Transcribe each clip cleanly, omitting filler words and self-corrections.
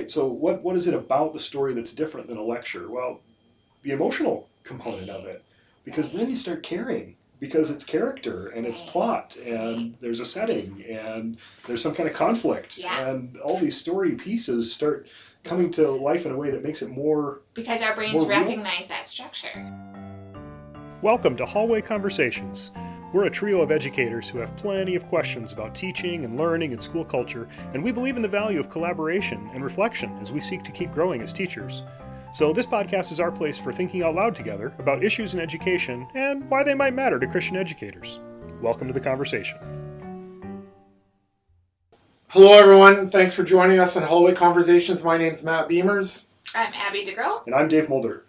So what is it about the story that's different than a lecture? Well, the emotional component of it, because then you start caring, because it's character and it's plot and there's a setting and there's some kind of conflict and all these story pieces start coming to life in a way that makes it more because our brains recognize that structure. Welcome to Hallway Conversations. We're a trio of educators who have plenty of questions about teaching and learning and school culture, and we believe in the value of collaboration and reflection as we seek to keep growing as teachers. So this podcast is our place for thinking out loud together about issues in education and why they might matter to Christian educators. Welcome to the conversation. Hello everyone, thanks for joining us on Hallway Conversations. My name's Matt Beamers. I'm Abby DeGrow. And I'm Dave Mulder.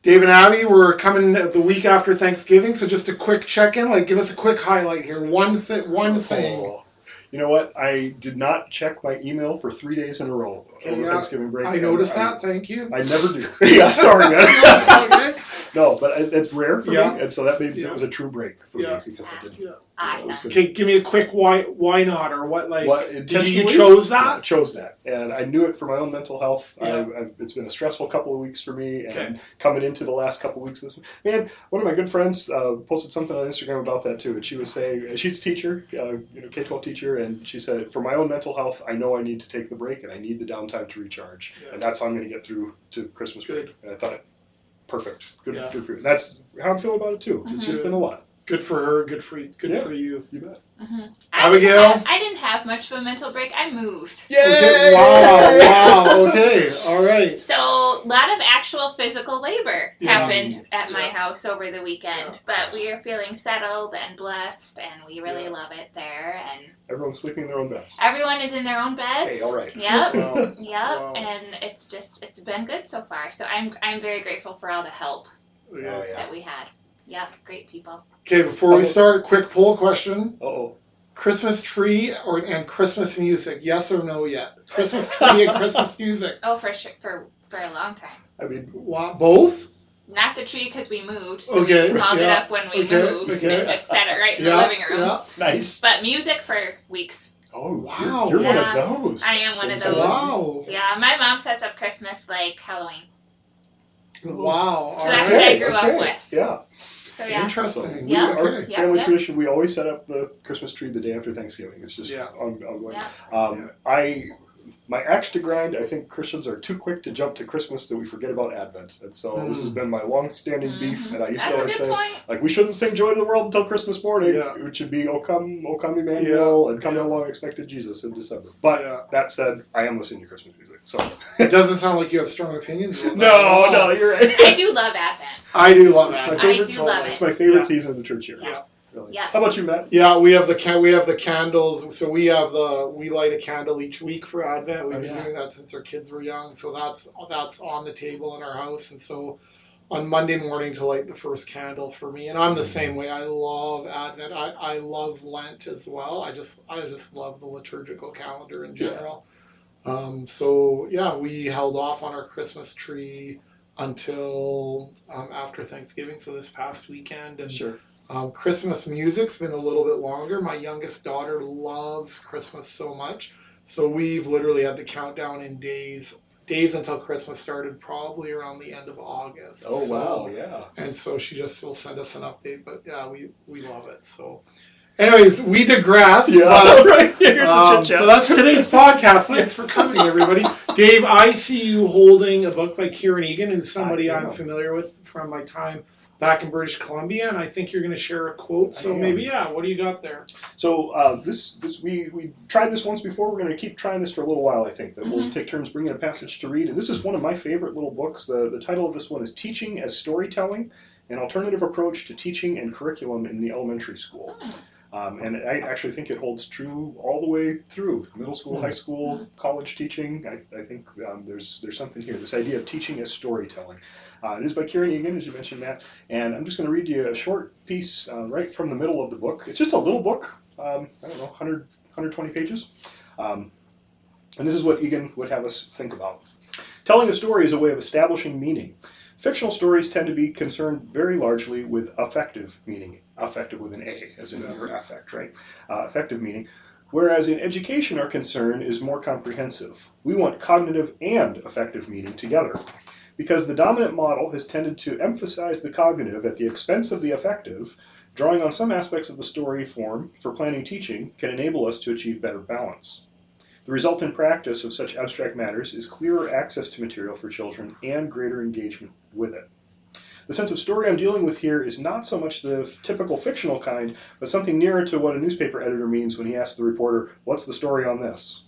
Dave and Abby, we're coming the week after Thanksgiving, so just a quick check-in, give us a quick highlight here. One thing. Oh, you know what? I did not check my email for 3 days in a row over Thanksgiving break. I noticed that, thank you. I never do. Yeah, sorry, man. Okay. No, but it's rare for me, and so that means it was a true break for me because I didn't. Yeah. Awesome. Okay, give me a quick why not, or what, you chose chose that? Yeah, I chose that, and I knew it for my own mental health. Yeah. It's been a stressful couple of weeks for me, and coming into the last couple of weeks of this, man, one of my good friends posted something on Instagram about that too, and she was saying, she's a teacher, K-12 teacher, and she said, for my own mental health, I know I need to take the break, and I need the downtime to recharge, and that's how I'm going to get through to Christmas break. And I thought, perfect. Good for you. That's how I'm feeling about it too. Mm-hmm. It's just been a lot. Good for her. Good for you. Good for you. You bet. Mm-hmm. Abigail? I didn't have much of a mental break. I moved. Yay! Okay. Wow. Okay. All right. So a lot of actual physical labor happened at my house over the weekend, but we are feeling settled and blessed, and we really love it there. And everyone's sleeping in their own beds. Everyone is in their own beds. Hey, all right. Yep. Wow. Yep. Wow. And it's been good so far. So I'm very grateful for all the help that we had. Yeah, great people. Okay, before we start, quick poll question. Uh-oh. Christmas tree and Christmas music, yes or no yet? Christmas tree and Christmas music. Oh, for sure, for a long time. I mean, both? Not the tree because we moved, so we called it up when we moved and just set it right in the living room. Yeah. Nice. But music for weeks. Oh, wow. You're one of those. I am one of those. Wow. Yeah, my mom sets up Christmas like Halloween. Wow. So that's what I grew up with. Yeah. So yeah. Interesting. Our family tradition, we always set up the Christmas tree the day after Thanksgiving. It's just ongoing. Yeah. My axe to grind, I think Christians are too quick to jump to Christmas that we forget about Advent. And so this has been my long-standing beef. And I used to always say, we shouldn't sing Joy to the World until Christmas morning. Yeah. It should be, O come Emmanuel, and come the long expected Jesus in December. But that said, I am listening to Christmas music. So it doesn't sound like you have strong opinions about that. No, you're right. I do love Advent. I do love Advent. It's my favorite season of the church year. Yeah. Really. Yeah. How about you, Matt? Yeah, we have the candles. So we light a candle each week for Advent. We've been doing that since our kids were young. So that's on the table in our house. And so on Monday morning to light the first candle for me. And I'm the same way. I love Advent. I love Lent as well. I just love the liturgical calendar in general. We held off on our Christmas tree until after Thanksgiving. So this past weekend. And sure. Christmas music's been a little bit longer. My youngest daughter loves Christmas so much. So we've literally had the countdown in days until Christmas started, probably around the end of August. Oh, wow, yeah. And so she just will send us an update. But yeah, we love it. So anyways, we digress. Yeah, right. Here's the chit-chat. So that's today's podcast. Thanks for coming, everybody. Dave, I see you holding a book by Kieran Egan, who's somebody I'm familiar with from my time back in British Columbia, and I think you're going to share a quote. So what do you got there? So we tried this once before. We're going to keep trying this for a little while. I think that we'll take turns bringing a passage to read. And this is one of my favorite little books. The title of this one is "Teaching as Storytelling: An Alternative Approach to Teaching and Curriculum in the Elementary School." And I actually think it holds true all the way through middle school, high school, college teaching. I think there's something here, this idea of teaching as storytelling. It is by Kieran Egan, as you mentioned, Matt, and I'm just going to read you a short piece right from the middle of the book. It's just a little book, 120 pages. And this is what Egan would have us think about. Telling a story is a way of establishing meaning. Fictional stories tend to be concerned very largely with affective meaning, affective with an A, as in your affect, right? Affective meaning, Whereas in education, our concern is more comprehensive. We want cognitive and affective meaning together, because the dominant model has tended to emphasize the cognitive at the expense of the affective. Drawing on some aspects of the story form for planning teaching can enable us to achieve better balance. The resultant practice of such abstract matters is clearer access to material for children and greater engagement with it. The sense of story I'm dealing with here is not so much the typical fictional kind, but something nearer to what a newspaper editor means when he asks the reporter, "What's the story on this?"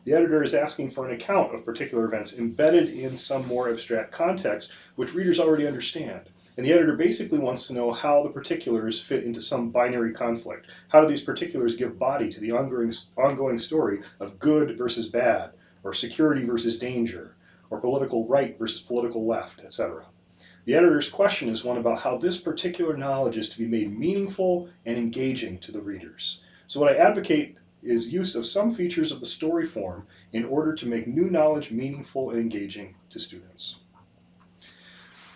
The editor is asking for an account of particular events embedded in some more abstract context, which readers already understand. And the editor basically wants to know how the particulars fit into some binary conflict. How do these particulars give body to the ongoing story of good versus bad, or security versus danger, or political right versus political left, etc.? The editor's question is one about how this particular knowledge is to be made meaningful and engaging to the readers. So what I advocate is use of some features of the story form in order to make new knowledge meaningful and engaging to students.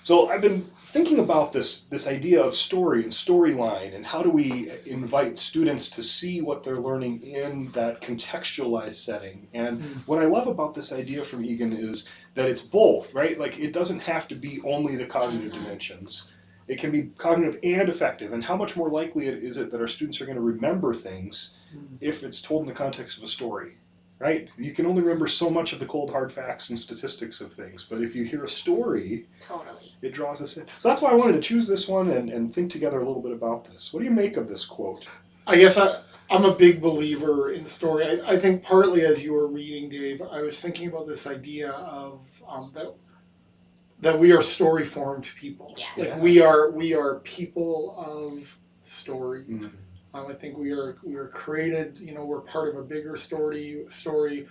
So I've been thinking about this idea of story and storyline, and how do we invite students to see what they're learning in that contextualized setting. And what I love about this idea from Egan is that it's both, right? Like, it doesn't have to be only the cognitive dimensions. It can be cognitive and affective. And how much more likely is it that our students are going to remember things if it's told in the context of a story? Right? You can only remember so much of the cold hard facts and statistics of things, but if you hear a story, totally, it draws us in. So that's why I wanted to choose this one and think together a little bit about this. What do you make of this quote? I guess I'm a big believer in story. I think partly as you were reading, Dave, I was thinking about this idea of that we are story formed people. Yes. Like we are people of story. Mm-hmm. I think we are created. We're part of a bigger story.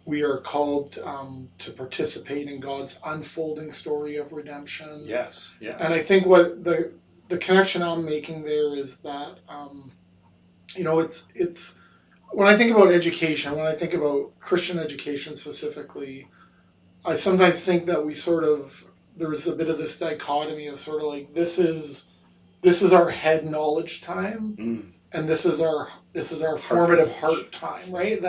We are called to participate in God's unfolding story of redemption. Yes. And I think what the connection I'm making there is that it's when I think about education, when I think about Christian education specifically, I sometimes think that there's a bit of this dichotomy of sort of like this is our head knowledge time. And this is our formative heart time, right?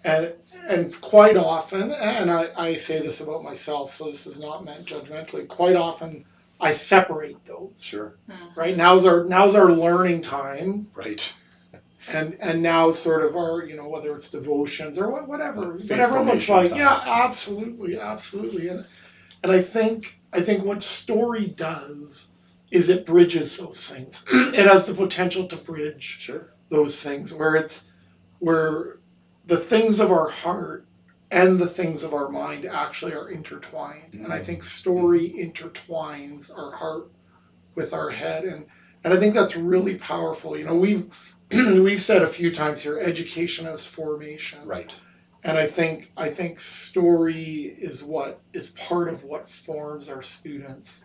And quite often, and I say this about myself, so this is not meant judgmentally. Quite often, I separate those. Sure. Right. Now's our learning time. Right. And now sort of our whether it's devotions or whatever it looks like. Time. Yeah, absolutely. And I think what story does is it bridges those things. It has the potential to bridge those things where the things of our heart and the things of our mind actually are intertwined. And I think story intertwines our heart with our head. And I think that's really powerful. We've said a few times here, education as formation. Right. And I think story is part of what forms our students.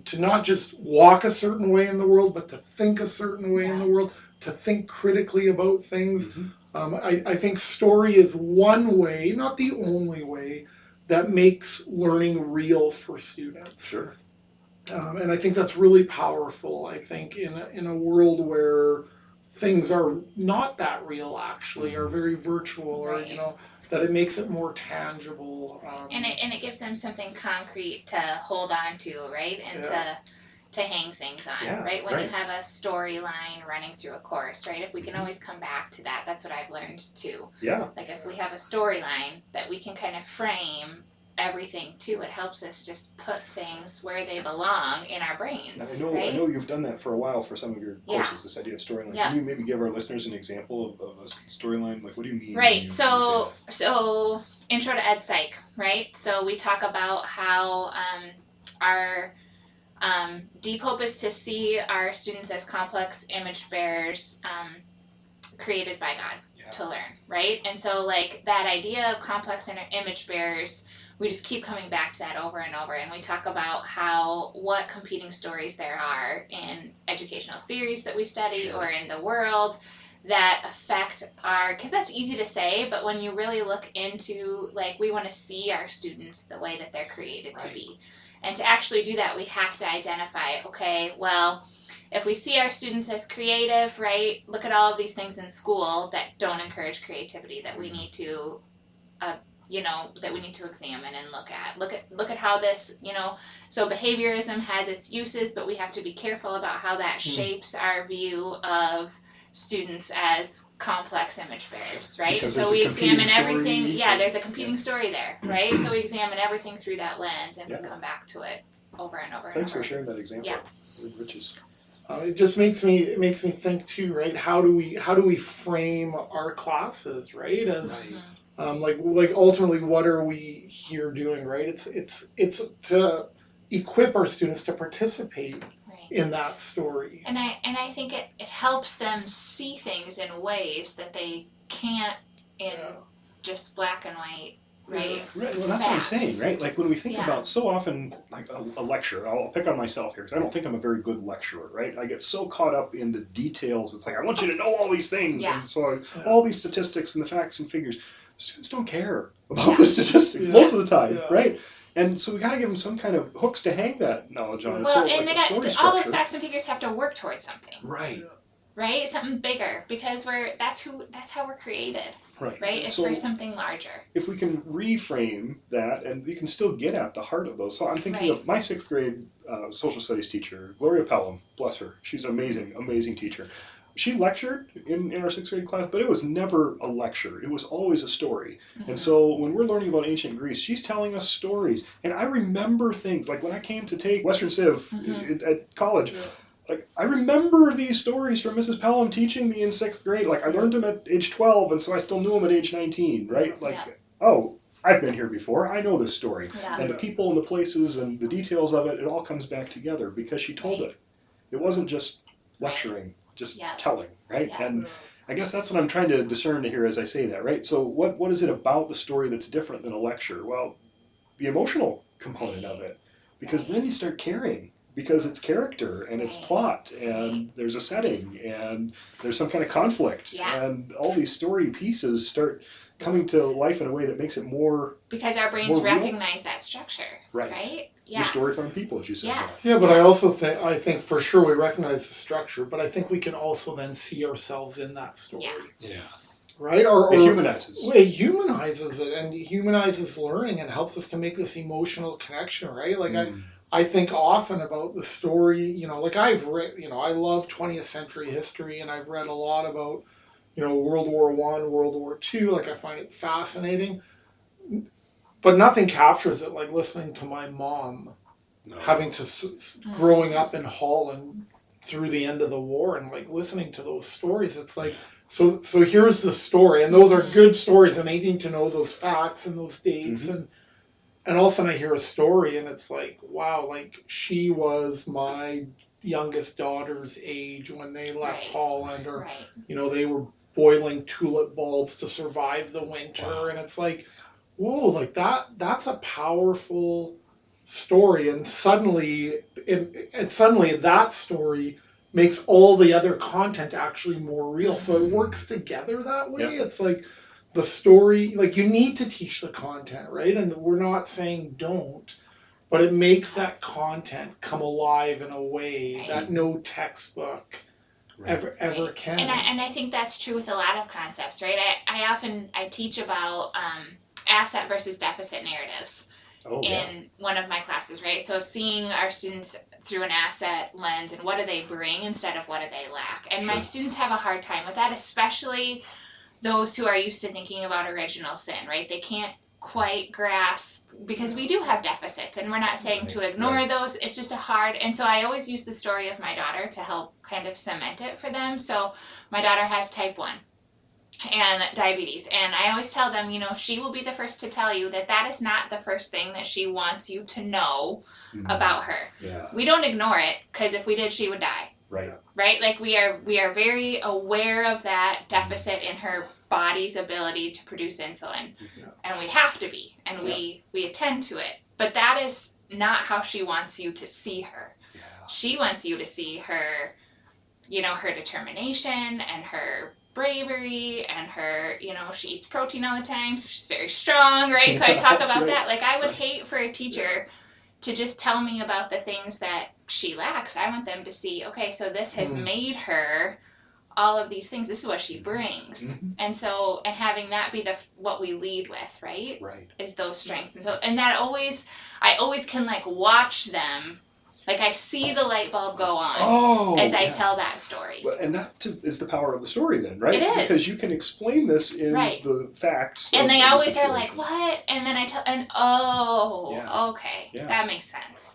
To not just walk a certain way in the world, but to think a certain way in the world, to think critically about things. I think story is one way, not the only way, that makes learning real for students. Sure. And I think that's really powerful. I think in a world where things are not that real, actually, are very virtual, or that it makes it more tangible. And it gives them something concrete to hold on to, right? And to hang things on, right? When you have a storyline running through a course, right? If we can always come back to that, that's what I've learned too. Yeah. Like if we have a storyline that we can kind of frame everything to, it helps us just put things where they belong in our brains. I know you've done that for a while for some of your courses, this idea of storyline. Yeah. Can you maybe give our listeners an example of a storyline? Like, what do you mean? Right. So Intro to Ed Psych, right? So we talk about how our deep hope is to see our students as complex image bearers created by God to learn, right? And so like that idea of complex image bearers, we just keep coming back to that over and over, and we talk about what competing stories there are in educational theories that we study or in the world that affect because that's easy to say, but when you really look into, like, we want to see our students the way that they're created to be. And to actually do that, we have to identify, okay, well, if we see our students as creative, right, look at all of these things in school that don't encourage creativity that we need to that we need to examine and look at how this, so behaviorism has its uses, but we have to be careful about how that shapes our view of students as complex image bearers, right? Because so there's we a competing examine everything. story. Yeah, there's a competing story there, right? So we examine everything through that lens and we come back to it over and over. Thanks and over. for sharing that example. Yeah. Which is. It just makes me think too, right? How do we frame our classes, right? As like ultimately, what are we here doing, right? It's to equip our students to participate in that story. And I think it helps them see things in ways that they can't in just black and white. Right. Well, that's what I'm saying, right? Like when we think about so often, like a lecture, I'll pick on myself here because I don't think I'm a very good lecturer, right? I get so caught up in the details. It's like, I want you to know all these things. And so all these statistics and the facts and figures. Students don't care about the statistics most of the time, right? And so we got to give them some kind of hooks to hang that knowledge on. Well, so, and like all those facts and figures have to work towards something. Right. Right? Something bigger, because that's how we're created. Right? It's for something larger. If we can reframe that, and you can still get at the heart of those. So I'm thinking of my 6th grade social studies teacher, Gloria Pelham, bless her. She's an amazing, amazing teacher. She lectured in our 6th grade class, but it was never a lecture. It was always a story. And so when we're learning about ancient Greece, she's telling us stories. And I remember things, like when I came to take Western Civ at college, like I remember these stories from Mrs. Pelham teaching me in 6th grade. Like I learned them at age 12, and so I still knew them at age 19, right? Like, oh, I've been here before. I know this story. And the people and the places and the details of it, it all comes back together because she told it. It wasn't just lecturing. Just telling, right? And I guess that's what I'm trying to discern here as I say that, right? So what is it about the story that's different than a lecture? Well, the emotional component of it, because then you start caring, because it's character and it's plot and there's a setting and there's some kind of conflict and all these story pieces start coming to life in a way that makes it more because our brains recognize that structure, right? Your story from people, as you said. Yeah, but I think for sure we recognize the structure, but I think we can also then see ourselves in that story. Yeah. Right? It humanizes. It humanizes it and humanizes learning and helps us to make this emotional connection, right? Like I think often about the story, like I've read, I love 20th century history and I've read a lot about, World War I, World War II. Like I find it fascinating. But nothing captures it like listening to my mom having to, growing up in Holland through the end of the war and like listening to those stories. It's like, so here's the story. And those are good stories and I need to know those facts and those dates. And all of a sudden I hear a story and it's like, wow, like she was my youngest daughter's age when they left Holland or, they were boiling tulip bulbs to survive the winter. And it's like, whoa, like that's a powerful story. And suddenly that story makes all the other content actually more real. So it works together that way. It's like the story, like you need to teach the content, right? And we're not saying don't, but it makes that content come alive in a way that no textbook ever can. And I think that's true with a lot of concepts, right? I teach about asset versus deficit narratives in one of my classes, right? So seeing our students through an asset lens and what do they bring instead of what do they lack. And my students have a hard time with that, especially those who are used to thinking about original sin, right? They can't quite grasp, because we do have deficits and we're not saying to ignore those. It's just a hard, and so I always use the story of my daughter to help kind of cement it for them. So my daughter has type 1 and diabetes, and I always tell them, she will be the first to tell you that is not the first thing that she wants you to know about her. We don't ignore it, because if we did, she would die. Right? Like we are very aware of that deficit in her body's ability to produce insulin. And we have to be, and we attend to it. But that is not how she wants you to see her. She wants you to see her, her determination and her bravery and her, she eats protein all the time, so she's very strong, right? So I talk about that. Like I would hate for a teacher to just tell me about the things that she lacks. I want them to see, okay, so this has made her all of these things. This is what she brings. And so, and having that be what we lead with, right? Is those strengths. And so, and that I always can like watch them. Like I see the light bulb go on as I tell that story. And that is the power of the story then, right? It is. Because you can explain this in the facts. And they always are like, what? And then I tell, and okay, that makes sense.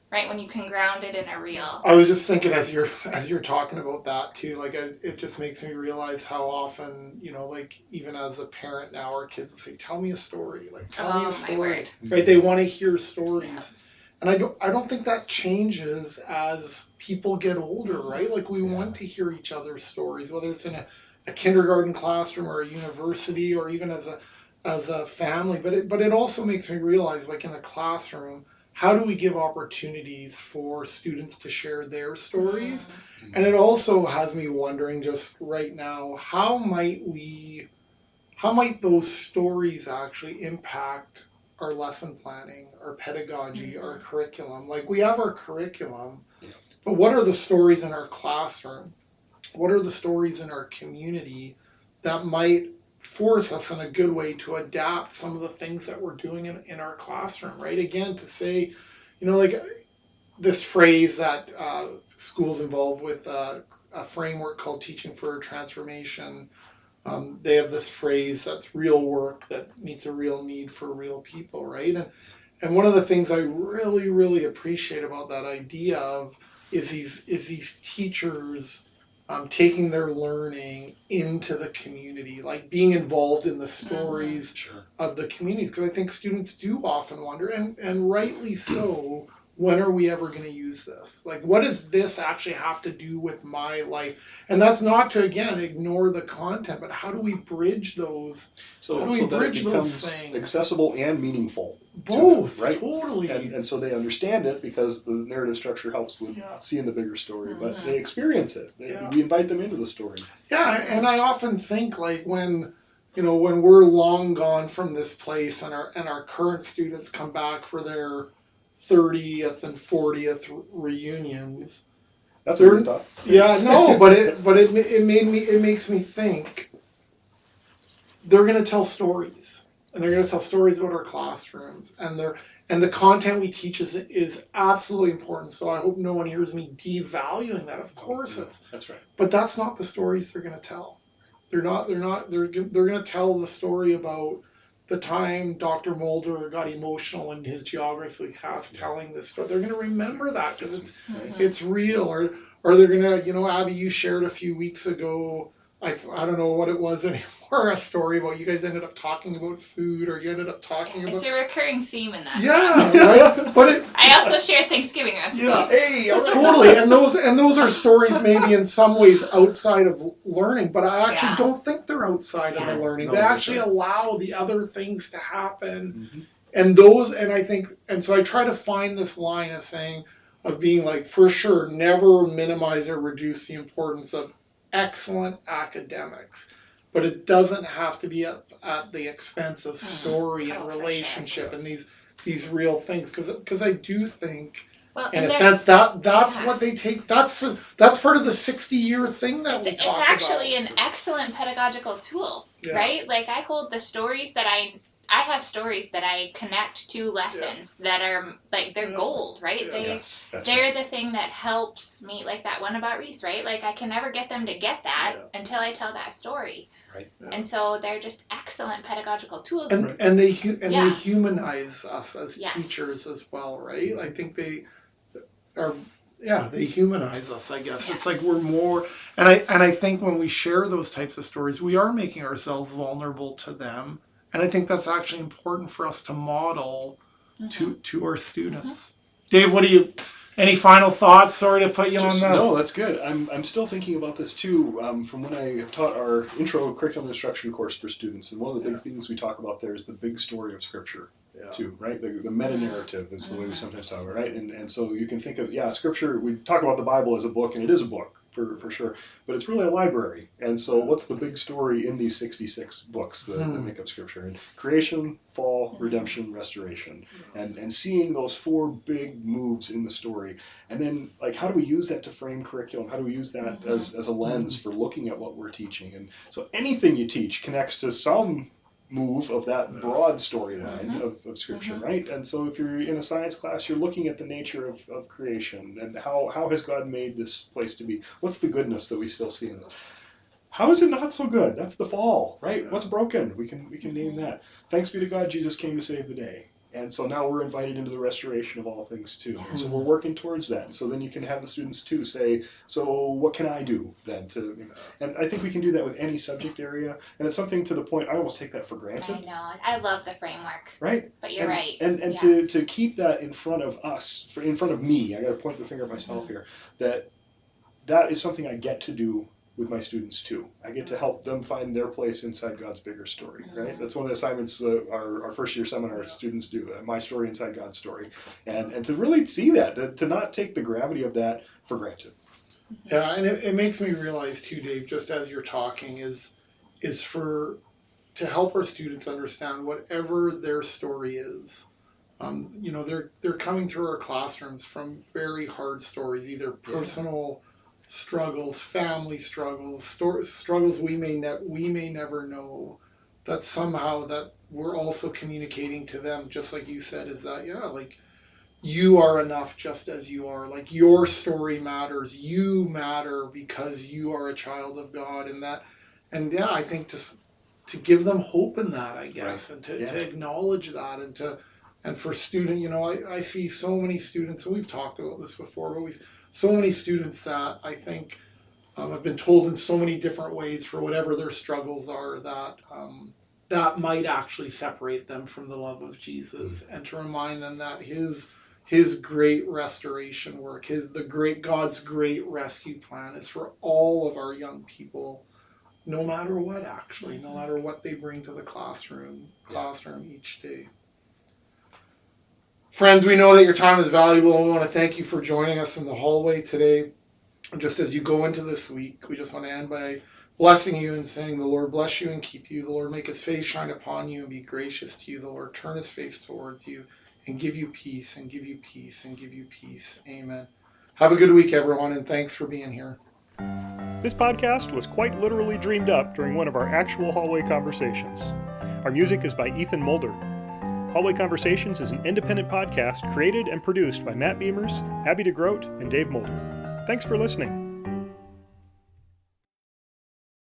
Right, when you can ground it in a real. I was just thinking as you're talking about that too, like it just makes me realize how often, you know, like even as a parent now, our kids will say, "Tell me a story," like tell me a story, right? They want to hear stories, and I don't think that changes as people get older, right? Like we want to hear each other's stories, whether it's in a kindergarten classroom or a university or even as a family. But it also makes me realize, like in a classroom, how do we give opportunities for students to share their stories? And it also has me wondering just right now, how might those stories actually impact our lesson planning, our pedagogy, our curriculum? Like we have our curriculum, but what are the stories in our classroom? What are the stories in our community that might force us in a good way to adapt some of the things that we're doing in our classroom, right? Again, to say, you know, like this phrase that schools involved with a framework called Teaching for Transformation, they have this phrase that's real work that meets a real need for real people, right? And one of the things I really, really appreciate about that idea of is these teachers taking their learning into the community, like being involved in the stories of the communities. Because I think students do often wonder, and rightly so, when are we ever going to use this? Like, what does this actually have to do with my life? And that's not to, again, ignore the content, but how do we bridge those? So that it becomes accessible and meaningful. Both, right? Totally. And so they understand it because the narrative structure helps with seeing the bigger story, but they experience it. We invite them into the story. Yeah, and I often think like when we're long gone from this place and our current students come back for their 30th and 40th reunions. That's what we thought. Yeah, no, but it makes me think they're going to tell stories, and they're going to tell stories about our classrooms, and the content we teach is absolutely important. So I hope no one hears me devaluing that. Of course, that's right. But that's not the stories they're going to tell. They're going to tell the story about the time Dr. Mulder got emotional in his geography class telling this story. They're going to remember that because it's real. Or they're going to, Abby, you shared a few weeks ago, I don't know what it was anymore, a story about you guys ended up talking about food, or you ended up talking about... It's a recurring theme in that. Yeah, right? But I also shared Thanksgiving recipes. Yeah, hey, totally. And those are stories maybe in some ways outside of learning, but I actually don't think they're outside of the learning. They actually allow the other things to happen. And so I try to find this line of being like, for sure, never minimize or reduce the importance of excellent academics, but it doesn't have to be at the expense of story and relationship and these real things, because I do think in a sense that's what they take. That's part of the 60-year thing that we talk about. It's actually an excellent pedagogical tool, right? Like I hold the stories that I have stories that I connect to lessons that are like they're gold, right? They're the thing that helps me, like that one about Reese, right? Like I can never get them to get that until I tell that story. Right. Yeah. And so they're just excellent pedagogical tools. And they humanize us as teachers as well, right? I think they humanize us, I guess. Yes. It's like we're more, and I think when we share those types of stories, we are making ourselves vulnerable to them. And I think that's actually important for us to model to our students. Dave, any final thoughts? Sorry to put you on that. No, that's good. I'm still thinking about this too from when I have taught our intro curriculum instruction course for students. And one of the big things we talk about there is the big story of Scripture too, right? The meta-narrative is the way we sometimes talk about it, right? And so you can think of, Scripture, we talk about the Bible as a book, and it is a book. for sure. But it's really a library. And so what's the big story in these 66 books that make up Scripture? And creation, fall, redemption, restoration. And seeing those 4 big moves in the story. And then, like, how do we use that to frame curriculum? How do we use that as a lens for looking at what we're teaching? And so anything you teach connects to some move of that broad storyline of Scripture, right? And so if you're in a science class, you're looking at the nature of creation and how has God made this place to be? What's the goodness that we still see in it? How is it not so good? That's the fall, right? What's broken? We can name that. Thanks be to God, Jesus came to save the day. And so now we're invited into the restoration of all things too. And so we're working towards that. So then you can have the students too say, so what can I do then to, and I think we can do that with any subject area. And it's something to the point, I almost take that for granted. I know. I love the framework. Right. But you're right. And to keep that in front of us, in front of me, I got to point the finger at myself here, that is something I get to do with my students too. I get to help them find their place inside God's bigger story, right? That's one of the assignments our first year seminar students do, my story inside God's story. And to really see that, to not take the gravity of that for granted. Yeah, and it makes me realize too, Dave, just as you're talking, is to help our students understand whatever their story is. They're coming through our classrooms from very hard stories, either personal struggles, family struggles, struggles we may never know, that somehow that we're also communicating to them, just like you said, is that, like, you are enough just as you are. Like, your story matters. You matter because you are a child of God, I think to give them hope in that, I guess, and to acknowledge that, and for student, I see so many students, and we've talked about this before, but so many students that I think have been told in so many different ways for whatever their struggles are that might actually separate them from the love of Jesus, and to remind them that his great restoration work, God's great rescue plan is for all of our young people, no matter what, actually, no matter what they bring to the classroom each day. Friends, we know that your time is valuable, and we want to thank you for joining us in the hallway today. And just as you go into this week, we just want to end by blessing you and saying, the Lord bless you and keep you. The Lord make his face shine upon you and be gracious to you. The Lord turn his face towards you and give you peace, and give you peace, and give you peace. Amen. Have a good week, everyone, and thanks for being here. This podcast was quite literally dreamed up during one of our actual hallway conversations. Our music is by Ethan Mulder. Hallway Conversations is an independent podcast created and produced by Matt Beamers, Abby DeGroat, and Dave Mulder. Thanks for listening.